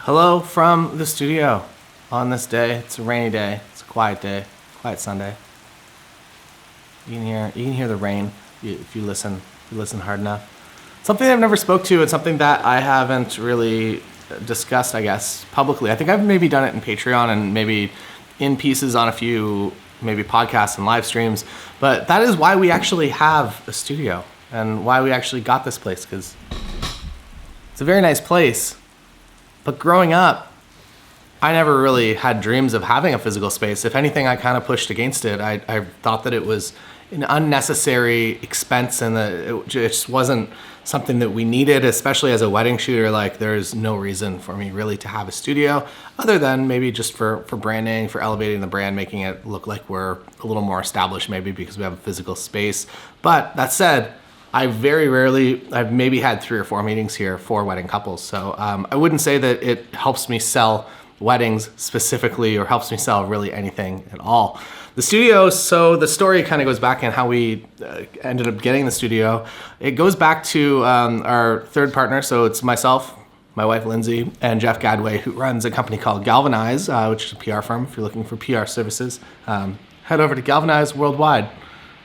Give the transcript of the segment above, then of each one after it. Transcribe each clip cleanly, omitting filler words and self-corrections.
Hello from the studio on this day. It's a rainy day. It's a quiet day. Quiet Sunday. You can hear the rain if you listen hard enough. Something I've never spoke to, and something that I haven't really discussed, I guess, publicly. I think I've maybe done it in Patreon and maybe in pieces on a few maybe podcasts and live streams. But that is why we actually have a studio and why we actually got this place, because it's a very nice place. But growing up, I never really had dreams of having a physical space. If anything, I kind of pushed against it. I thought that it was an unnecessary expense and that it just wasn't something that we needed, especially as a wedding shooter. Like, there's no reason for me really to have a studio other than maybe just for branding, for elevating the brand, making it look like we're a little more established maybe because we have a physical space. But that said, I've maybe had 3 or 4 meetings here for wedding couples. So I wouldn't say that it helps me sell weddings specifically or helps me sell really anything at all. The studio, so the story kind of goes back in how we ended up getting the studio. It goes back to our third partner. So it's myself, my wife Lindsay, and Jeff Gadway, who runs a company called Galvanize, which is a PR firm. If you're looking for PR services, head over to Galvanize Worldwide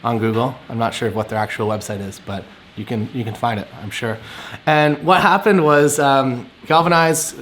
on Google. I'm not sure what their actual website is, but you can find it, I'm sure. And what happened was Galvanize,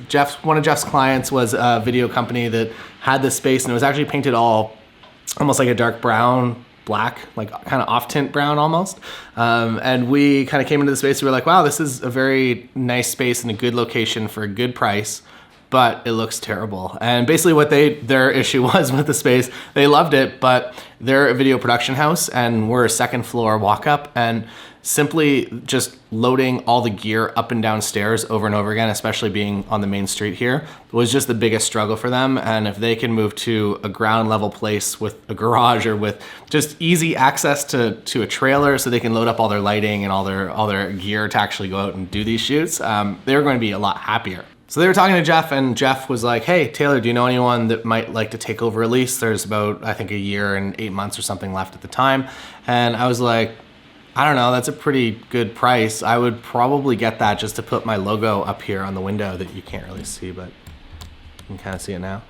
one of Jeff's clients was a video company that had this space, and it was actually painted almost like a dark brown, black, like kind of off tint brown almost. And we kind of came into the space, we were like, wow, this is a very nice space and a good location for a good price, but it looks terrible. And basically what their issue was with the space, they loved it, but they're a video production house and we're a second floor walk up, and simply just loading all the gear up and down stairs over and over again, especially being on the main street here, was just the biggest struggle for them. And if they can move to a ground level place with a garage or with just easy access to a trailer so they can load up all their lighting and all their gear to actually go out and do these shoots, they're going to be a lot happier. So they were talking to Jeff, and Jeff was like, hey, Taylor, do you know anyone that might like to take over a lease? There's about, I think, a year and 8 months or something left at the time. And I was like, I don't know, that's a pretty good price. I would probably get that just to put my logo up here on the window that you can't really see, but you can kind of see it now.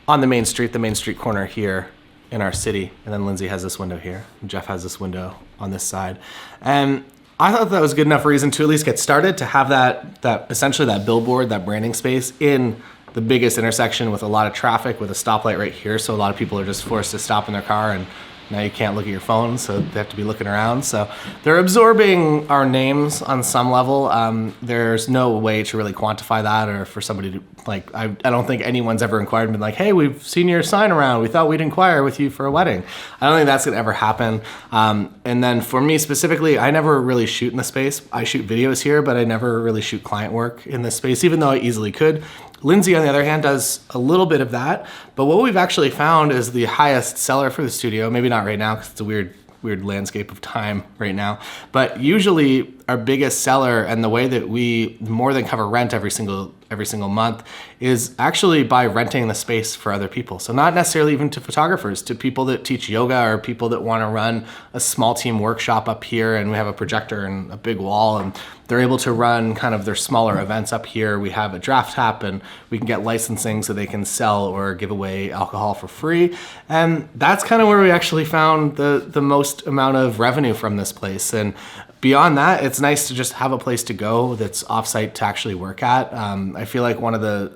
On the main street corner here in our city. And then Lindsay has this window here. And Jeff has this window on this side. And I thought that was good enough reason to at least get started, to have that essentially that billboard, that branding space in the biggest intersection with a lot of traffic, with a stoplight right here. So a lot of people are just forced to stop in their car, and now you can't look at your phone, so they have to be looking around. So they're absorbing our names on some level. There's no way to really quantify that, or for somebody to, like, I don't think anyone's ever inquired and been like, hey, we've seen your sign around. We thought we'd inquire with you for a wedding. I don't think that's gonna ever happen. And then for me specifically, I never really shoot in the space. I shoot videos here, but I never really shoot client work in this space, even though I easily could. Lindsay, on the other hand, does a little bit of that, but what we've actually found is the highest seller for the studio, maybe not right now because it's a weird landscape of time right now, but usually our biggest seller, and the way that we more than cover rent every single month, is actually by renting the space for other people. So not necessarily even to photographers, to people that teach yoga or people that want to run a small team workshop up here, and we have a projector and a big wall, and they're able to run kind of their smaller events up here. We have a draft tap, and we can get licensing so they can sell or give away alcohol for free. And that's kind of where we actually found the most amount of revenue from this place. And beyond that, it's nice to just have a place to go that's offsite to actually work at. I feel like one of the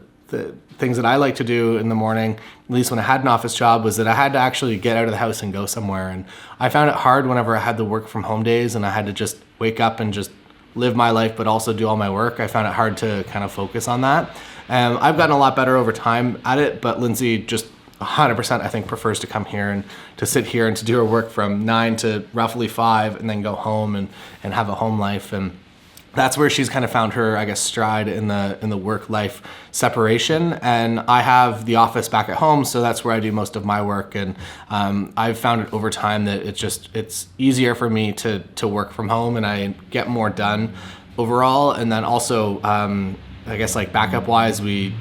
things that I like to do in the morning, at least when I had an office job, was that I had to actually get out of the house and go somewhere. And I found it hard whenever I had the work from home days and I had to just wake up and just live my life but also do all my work. I found it hard to kind of focus on that. I've gotten a lot better over time at it, but Lindsay just 100% I think prefers to come here and to sit here and to do her work from 9 to roughly 5 and then go home and have a home life. And that's where she's kind of found her, I guess, stride in the work-life separation. And I have the office back at home, so that's where I do most of my work. And I've found it over time that it's easier for me to work from home, and I get more done overall. And then also, I guess, like, backup wise, we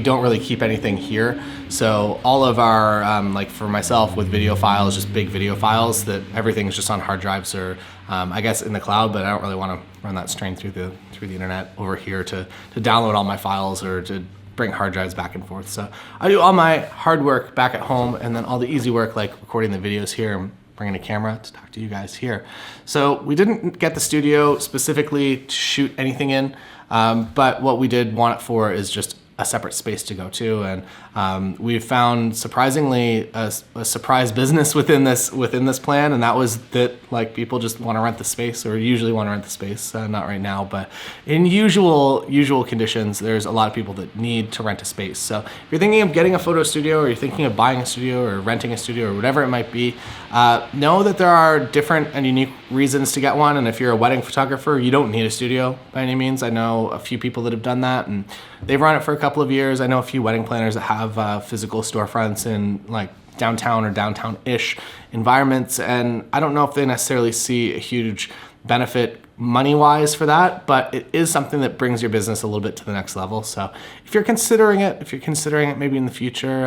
don't really keep anything here. So all of our, like for myself with video files, just big video files, that everything's just on hard drives or I guess in the cloud, but I don't really want to run that strain through the internet over here to download all my files or to bring hard drives back and forth. So I do all my hard work back at home, and then all the easy work like recording the videos here and bringing a camera to talk to you guys here. So we didn't get the studio specifically to shoot anything in, but what we did want it for is just a separate space to go to, and we found surprisingly a surprise business within this plan, and that was that like people just want to rent the space, or usually want to rent the space, not right now, but in usual conditions, there's a lot of people that need to rent a space. So if you're thinking of getting a photo studio, or you're thinking of buying a studio or renting a studio or whatever it might be, know that there are different and unique reasons to get one. And if you're a wedding photographer, you don't need a studio by any means. I know a few people that have done that, and they've run it for a couple of years. I know a few wedding planners that have physical storefronts in like downtown or downtown-ish environments, and I don't know if they necessarily see a huge benefit money-wise for that, but it is something that brings your business a little bit to the next level. So if you're considering it maybe in the future,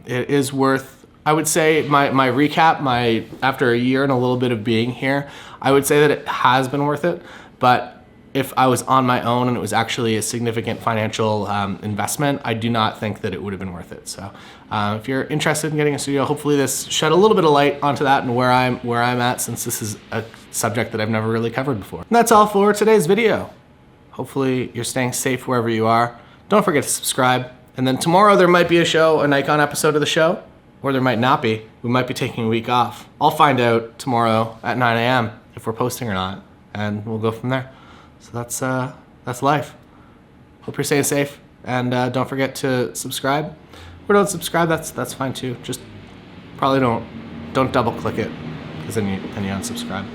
it is worth, I would say, my recap, after a year and a little bit of being here, I would say that it has been worth it. But if I was on my own and it was actually a significant financial investment, I do not think that it would have been worth it. So if you're interested in getting a studio, hopefully this shed a little bit of light onto that and where I'm at, since this is a subject that I've never really covered before. And that's all for today's video. Hopefully you're staying safe wherever you are. Don't forget to subscribe. And then tomorrow there might be a Nikon episode of the show, or there might not be. We might be taking a week off. I'll find out tomorrow at 9 a.m. if we're posting or not, and we'll go from there. So that's life. Hope you're staying safe, and don't forget to subscribe. Or don't subscribe, that's fine too. Just probably don't double click it, because then you unsubscribe.